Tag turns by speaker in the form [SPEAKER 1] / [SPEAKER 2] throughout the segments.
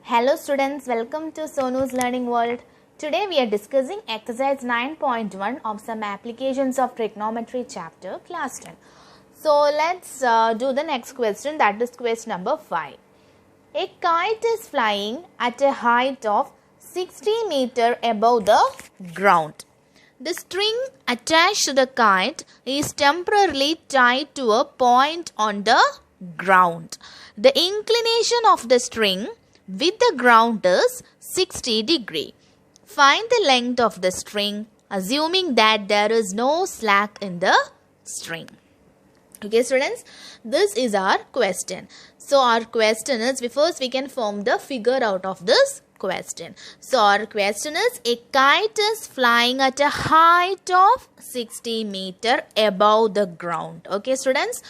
[SPEAKER 1] Hello students, welcome to Sonu's Learning World. Today we are discussing exercise 9.1 of some applications of trigonometry chapter class 10. So let's do the next question, that is question number 5. A kite is flying at a height of 60 meters above the ground. The string attached to the kite is temporarily tied to a point on the ground. The inclination of the string with the ground is 60 degree. Find the length of the string assuming that there is no slack in the string. Okay students, this is our question. So our question is, first we can form the figure out of this question. So our question is, a kite is flying at a height of 60 meters above the ground. Okay students,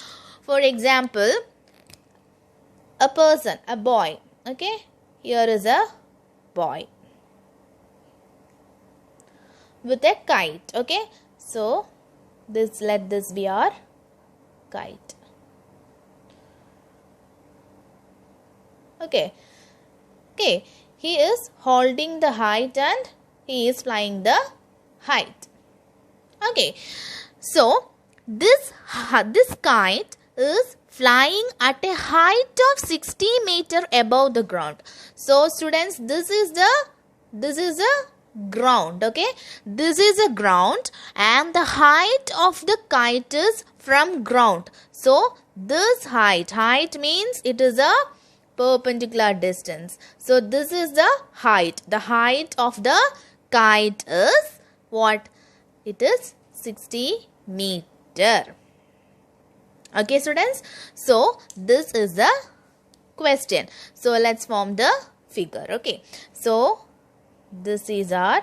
[SPEAKER 1] for example, a person, a boy. Okay, here is a boy with a kite. Okay, so let this be our kite. Okay, he is holding the height and he is flying the height. Okay, so this kite is flying at a height of 60 meters above the ground. So students, this is a ground. Okay, this is a ground and the height of the kite is from ground. So this height means it is a perpendicular distance. So this is the height. The height of the kite is what? It is 60 meters. Okay students, so this is the question. So let's form the figure. Okay, so this is our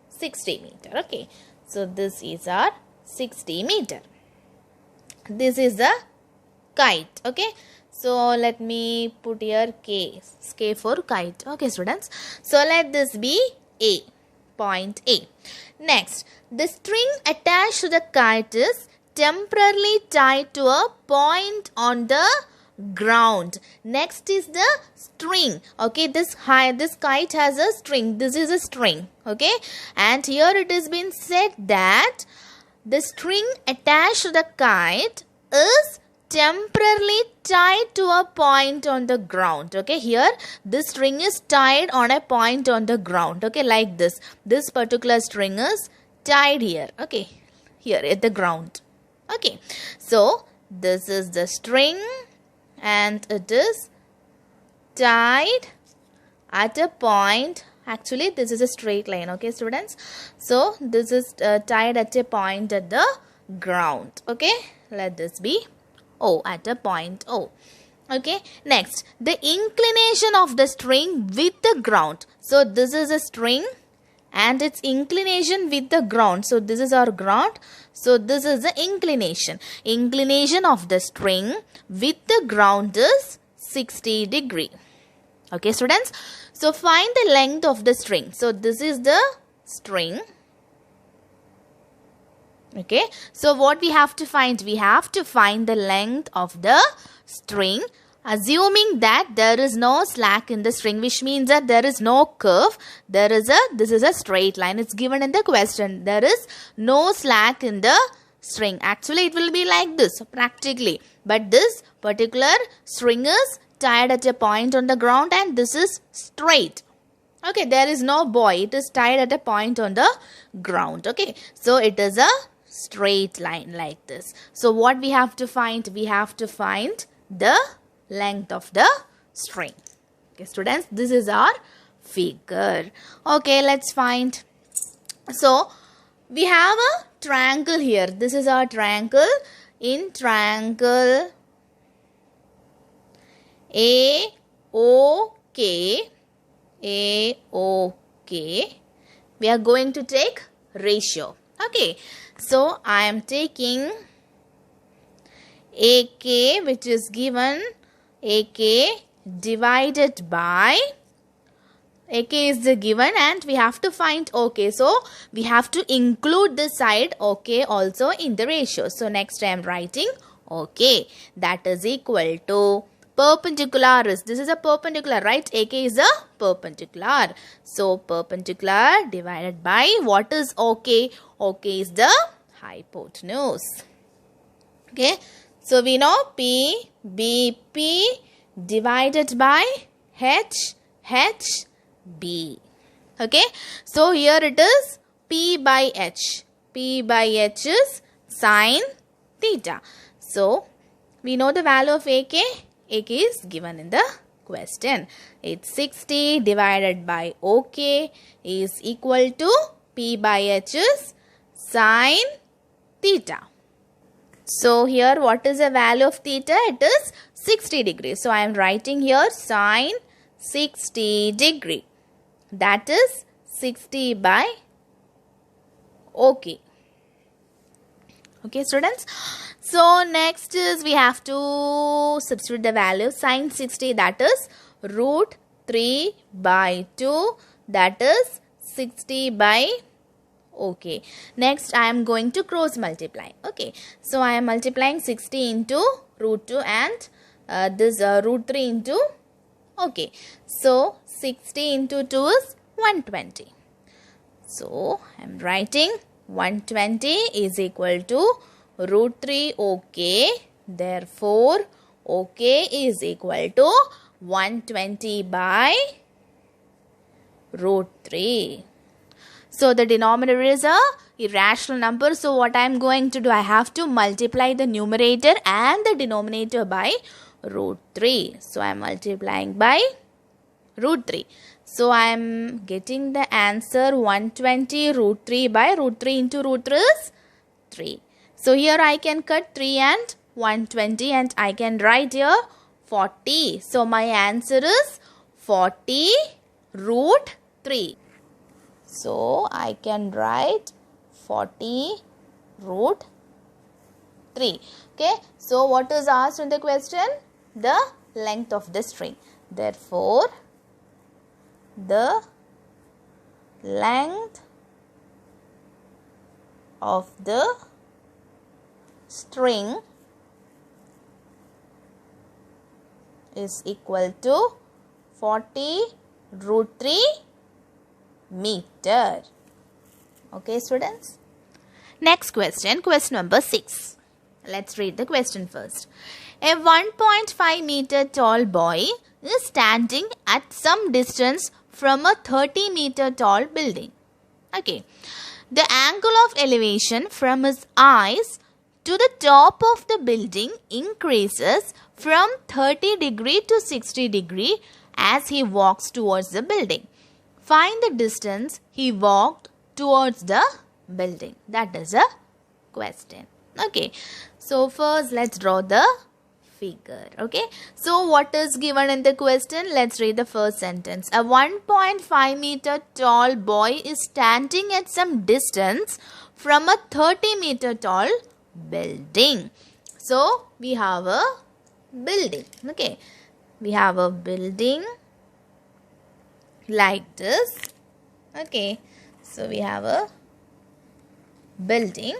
[SPEAKER 1] 60 meters. Okay, so this is our 60 meters. This is the kite. Okay, so let me put here K for kite. Okay students, so let this be A, point A. Next, the string attached to the kite is temporarily tied to a point on the ground. Next is the string. Okay, this kite has a string. This is a string. Okay, and here it has been said that the string attached to the kite is temporarily tied to a point on the ground. Okay, here this string is tied on a point on the ground. Okay, like this. This particular string is tied here. Okay, here at the ground. Okay, so this is the string and it is tied at a point. Actually, this is a straight line. Okay, students. So this is tied at a point at the ground. Okay, let this be O, at a point O. Okay, next, the inclination of the string with the ground. So this is a string and its inclination with the ground. So this is our ground. So this is the inclination. Inclination of the string with the ground is 60 degree. Okay students. So find the length of the string. So this is the string. Okay. So what we have to find? We have to find the length of the string, assuming that there is no slack in the string, which means that there is no curve. This is a straight line. It's given in the question. There is no slack in the string. Actually, it will be like this practically. But this particular string is tied at a point on the ground and this is straight. Okay, there is no boy. It is tied at a point on the ground. Okay, so it is a straight line like this. So what we have to find? We have to find the length of the string. Okay students, this is our figure. Okay, let's find. So we have a triangle here. This is our triangle. In triangle AOK, we are going to take ratio. Okay, so I am taking AK, which is given AK divided by AK is the given and we have to find OK. So we have to include this side OK also in the ratio. So next I am writing OK, that is equal to Perpendicularis. This is a perpendicular, right? AK is a perpendicular. So, perpendicular divided by what is OK? OK is the hypotenuse. Okay. So, we know PBP divided by HHB. Okay. So, here it is P by H. P by H is sine theta. So, we know the value of AK. AK is given in the question. It's 60 divided by OK is equal to P by H is sine theta. So, here what is the value of theta? It is 60 degrees. So, I am writing here sine 60 degree. That is 60 by OK. Okay, students. So, next is we have to substitute the value sine 60, that is root 3 by 2, that is 60 by OK. Next, I am going to cross multiply. Okay. So, I am multiplying 60 into root 2 and this root 3 into OK. So, 60 into 2 is 120. So, I am writing 120 is equal to root 3 OK. Therefore, OK is equal to 120 by root 3. So, the denominator is a irrational number. So, what I am going to do? I have to multiply the numerator and the denominator by root 3. So, I am multiplying by root 3. So, I am getting the answer 120 root 3 by root 3 into root 3 is 3. So, here I can cut 3 and 120 and I can write here 40. So, my answer is 40 root 3. So, I can write 40 root 3. Okay. So, what is asked in the question? The length of the string. Therefore, the length of the string is equal to 40 root 3 meter. Okay, students. Next question, question number 6. Let's read the question first. A 1.5 meter tall boy is standing at some distance from a 30 meter tall building. Okay. The angle of elevation from his eyes to the top of the building increases from 30 degree to 60 degree as he walks towards the building. Find the distance he walked towards the building. That is a question. Okay. So, first let's draw the figure. Okay. So, what is given in the question? Let's read the first sentence. A 1.5 meter tall boy is standing at some distance from a 30 meter tall building. So, we have a building. Okay. We have a building like this. Okay. So, we have a building.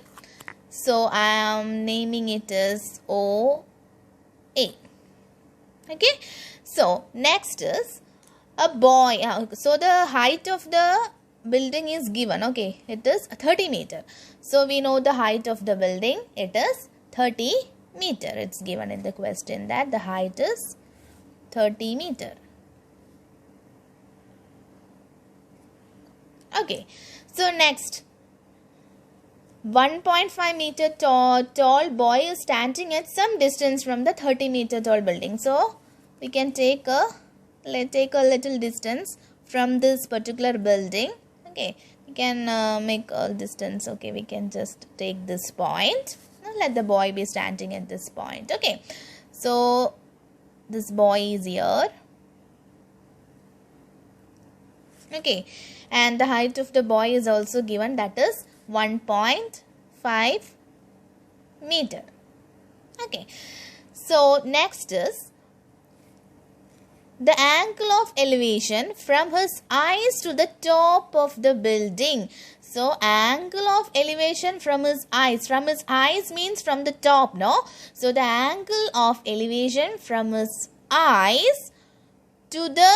[SPEAKER 1] So, I am naming it as OA. Okay. So, next is a boy. So, the height of the building is given. Okay. It is 30 meter. So, we know the height of the building. It is 30 meter. It's given in the question that the height is 30 meter. Okay. So, next. 1.5 meter tall boy is standing at some distance from the 30 meter tall building. So, we can take a little distance from this particular building. Okay, we can make a distance. Okay, we can just take this point. Now, let the boy be standing at this point. Okay, so this boy is here. Okay, and the height of the boy is also given, that is 1.5 meter. Okay. So, next is the angle of elevation from his eyes to the top of the building. So, angle of elevation from his eyes. From his eyes means from the top, no? So, the angle of elevation from his eyes to the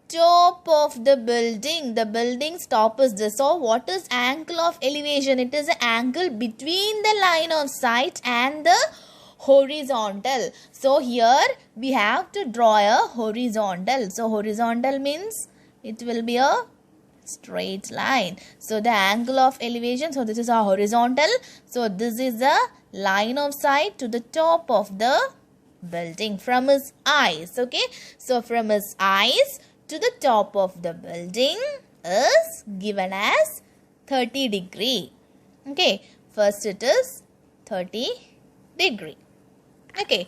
[SPEAKER 1] top of the building. The building's top is this. So what is angle of elevation? It is an angle between the line of sight and the horizontal. So here we have to draw a horizontal. So horizontal means it will be a straight line. So the angle of elevation, so this is our horizontal. So this is the line of sight to the top of the building from his eyes. Okay, so from his eyes to the top of the building is given as 30 degree. Okay, first it is 30 degree. Okay,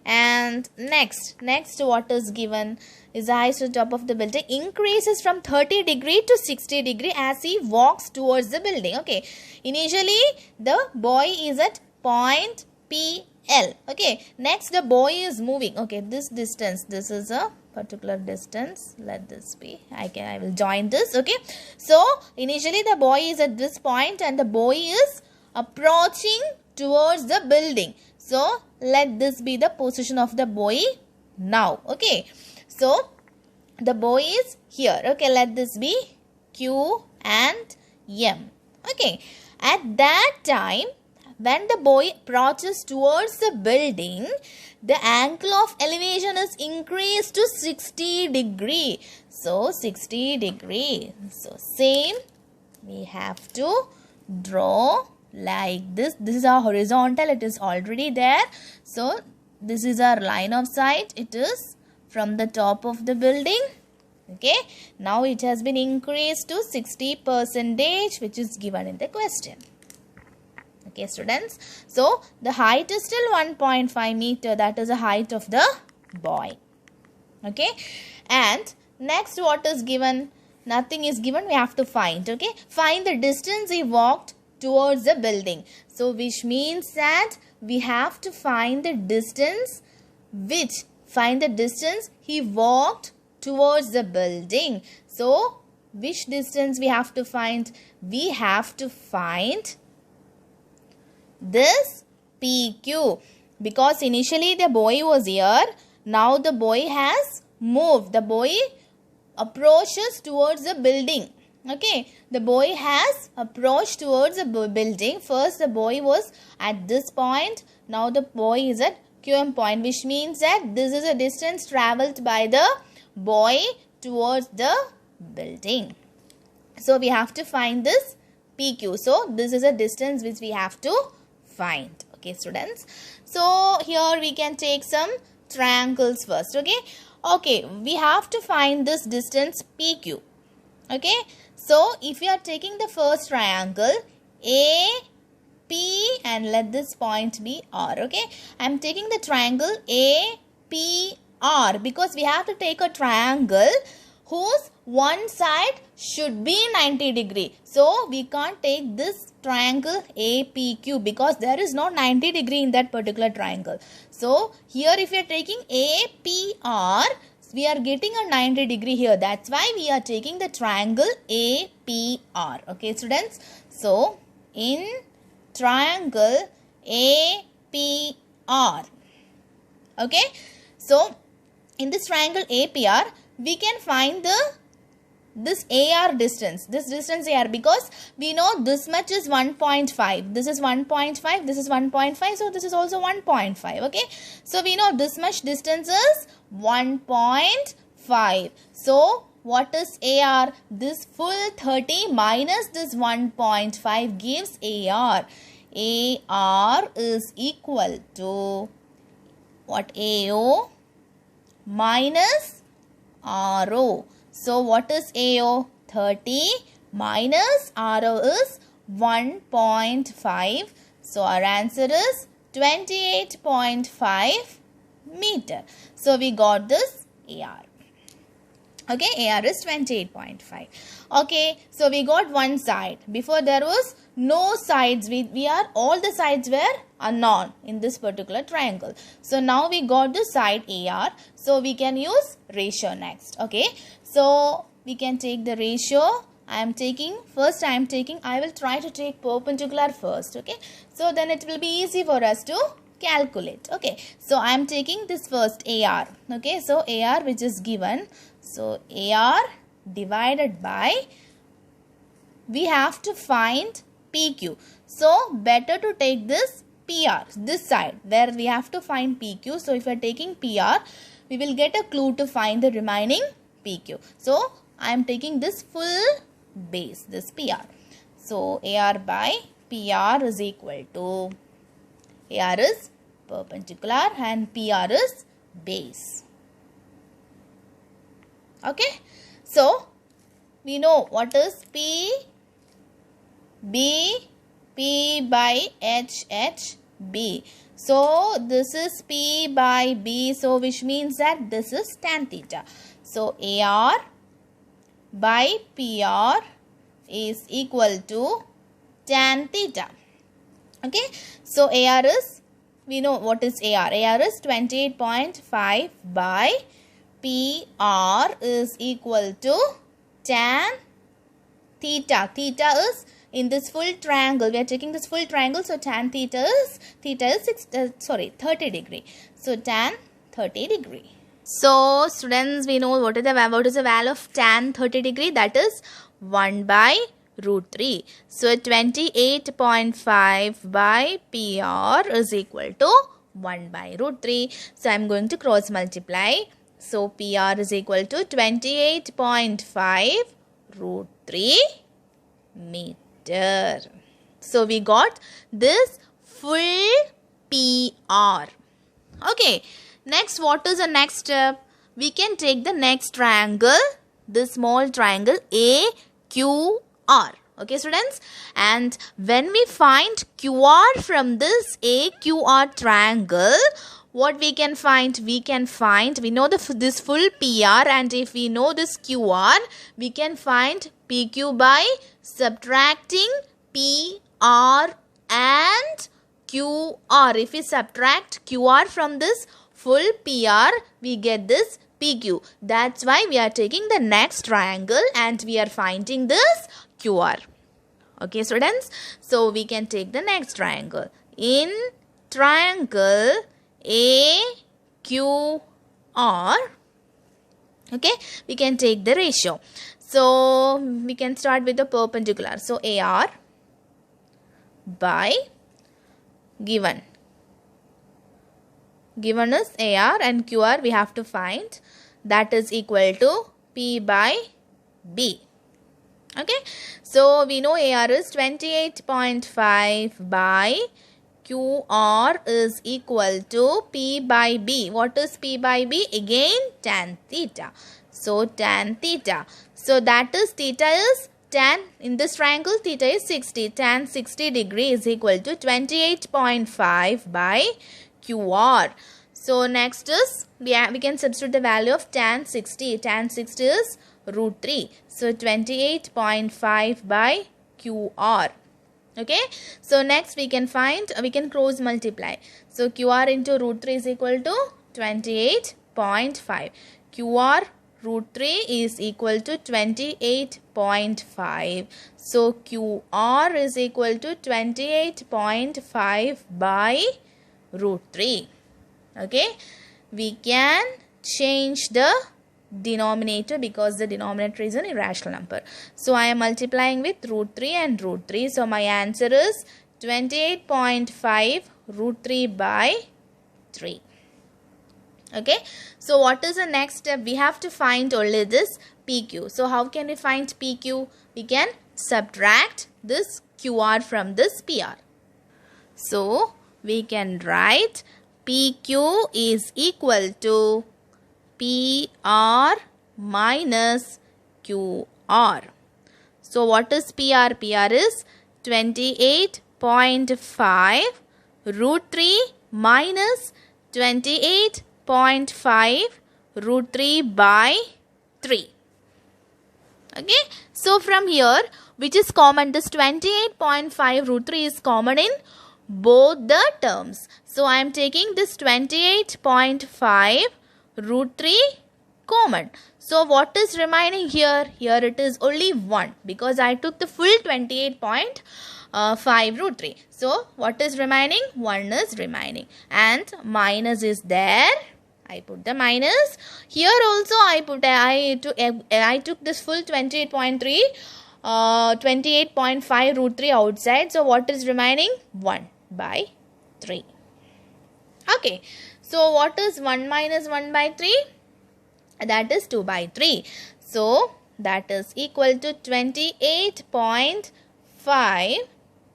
[SPEAKER 1] and next what is given is the eyes to the top of the building increases from 30 degree to 60 degree as he walks towards the building. Okay, initially the boy is at point PL. Okay, next the boy is moving. Okay, this distance, this is a particular distance. Let this be. I will join this. Okay, so initially the boy is at this point and the boy is approaching towards the building. So let this be the position of the boy now. Okay, so the boy is here. Okay, let this be Q and M. Okay, at that time when the boy approaches towards the building, the angle of elevation is increased to 60 degree. So 60 degree. So same we have to draw like this. This is our horizontal. It is already there. So this is our line of sight. It is from the top of the building. Okay. Now it has been increased to 60%, which is given in the question. Okay, students. So the height is still 1.5 meter. That is the height of the boy. Okay. And next what is given? Nothing is given. We have to find. Okay. Find the distance he walked towards the building. So which means that we have to find the distance he walked towards the building. So which distance we have to find? We have to find this PQ, because initially the boy was here. Now the boy has moved. The boy approaches towards the building. Okay, the boy has approached towards the building. First the boy was at this point. Now the boy is at QM point, which means that this is a distance travelled by the boy towards the building. So we have to find this PQ. So this is a distance which we have to find. Okay, students. So here we can take some triangles first. Okay, we have to find this distance PQ. Okay, so if you are taking the first triangle A, P, and let this point be R. Okay, I am taking the triangle A, P, R because we have to take a triangle whose one side should be 90 degree. So we can't take this triangle APQ because there is no 90 degree in that particular triangle. So here if you are taking APR, we are getting a 90 degree here. That's why we are taking the triangle APR. Okay, students. So in triangle APR. Okay. So in this triangle APR, we can find this AR distance, this distance AR, because we know this much is 1.5, this is 1.5, this is 1.5, so this is also 1.5. Okay, so we know this much distance is 1.5. So what is AR? This full 30 minus this 1.5 gives AR. AR is equal to what? AO minus RO. So what is AO? 30 minus RO is 1.5. So our answer is 28.5 meter. So we got this AR. Okay, AR is 28.5. Okay, so we got one side. Before there was no sides. All the sides were unknown in this particular triangle. So now we got the side AR. So we can use ratio next. Okay, so we can take the ratio. I will try to take perpendicular first. Okay, so then it will be easy for us to calculate. Okay, so I am taking this first AR. Okay, so AR which is given. So AR divided by, we have to find PQ. So better to take this PR, this side where we have to find PQ. So if we are taking PR, we will get a clue to find the remaining PQ. So I am taking this full base, this PR. So AR by PR is equal to, AR is perpendicular and PR is base. Okay, so we know what is P, B, P by H, H, B. So this is P by B, so which means that this is tan theta. So AR by PR is equal to tan theta. Okay, so AR is, we know what is AR. AR is 28.5 by PR is equal to tan theta. Theta is in this full triangle. We are taking this full triangle. So tan theta is 30 degree. So tan 30 degree. So students, we know what is the value of tan 30 degree. That is 1 by root 3. So 28.5 by PR is equal to 1 by root 3. So I am going to cross multiply. So PR is equal to 28.5 root 3 meter. So we got this full PR. Okay. Next, what is the next step? We can take the next triangle, this small triangle AQR. Okay, students. And when we find QR from this AQR triangle, what we can find? We know this full PR, and if we know this QR, we can find PQ by subtracting PR and QR. If we subtract QR from this full PR, we get this PQ. That's why we are taking the next triangle and we are finding this QR. Okay, students. So we can take the next triangle. In triangle AQR, okay, we can take the ratio. So we can start with the perpendicular. So AR by given is AR and QR we have to find, that is equal to P by B. Okay, so we know AR is 28.5 by QR is equal to P by B. What is P by B? Again tan theta. So tan theta. So that is theta is tan, in this triangle theta is 60. Tan 60 degree is equal to 28.5 by QR. So next is, we can substitute the value of tan 60. Tan 60 is root 3. So 28.5 by QR. Okay. So next we can find, we can cross multiply. So QR into root 3 is equal to 28.5. QR root 3 is equal to 28.5. So QR is equal to 28.5 by root 3. Okay, we can change the denominator because the denominator is an irrational number. So I am multiplying with root 3 and root 3. So my answer is 28.5 root 3 by 3. Okay, so what is the next step? We have to find only this PQ. So how can we find PQ? We can subtract this QR from this PR. So we can write PQ is equal to PR minus QR. So what is PR? PR is 28.5 root 3 minus 28.5 root 3 by 3. Okay. So from here, which is common? This 28.5 root 3 is common in both the terms. So I am taking this 28.5 root 3 common. So what is remaining here? Here it is only 1 because I took the full 28.5 root 3. So what is remaining? 1 is remaining, and minus is there. I put the minus. Here also I took this full 28.3, 28.5 root 3 outside. So what is remaining? 1 by 3. Okay. So what is 1 minus 1 by 3? That is 2 by 3. So that is equal to 28.5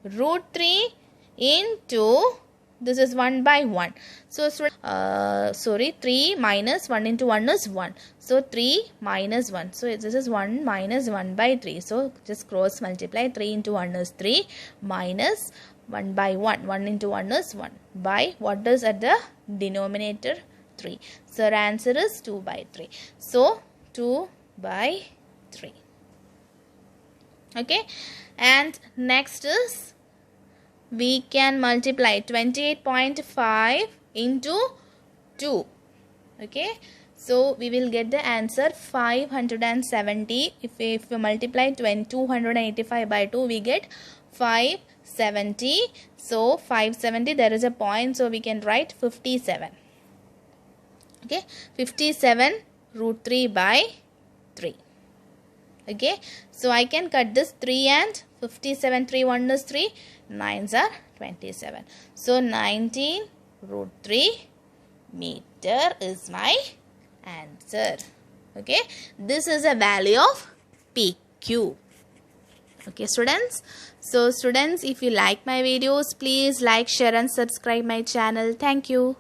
[SPEAKER 1] root 3 into, this is 1 by 1. So 3 minus 1 into 1 is 1. So 3 minus 1. So this is 1 minus 1 by 3. So just cross multiply. 3 into 1 is 3 minus 1 by 1. 1 into 1 is 1 by, what is at the denominator? 3. So our answer is 2 by 3. So 2 by 3. Okay. And next is, we can multiply 28.5 into 2. Okay. So we will get the answer 570. If we multiply 285 by 2, we get 570. So 570, there is a point, so we can write 57. Okay, 57 root 3 by 3. Okay, so I can cut this 3 and 57. 3 1 is 3, 9s are 27. So 19 root 3 meter is my answer. Okay, this is a value of PQ. Okay, students. So students, if you like my videos, please like, share and subscribe my channel. Thank you.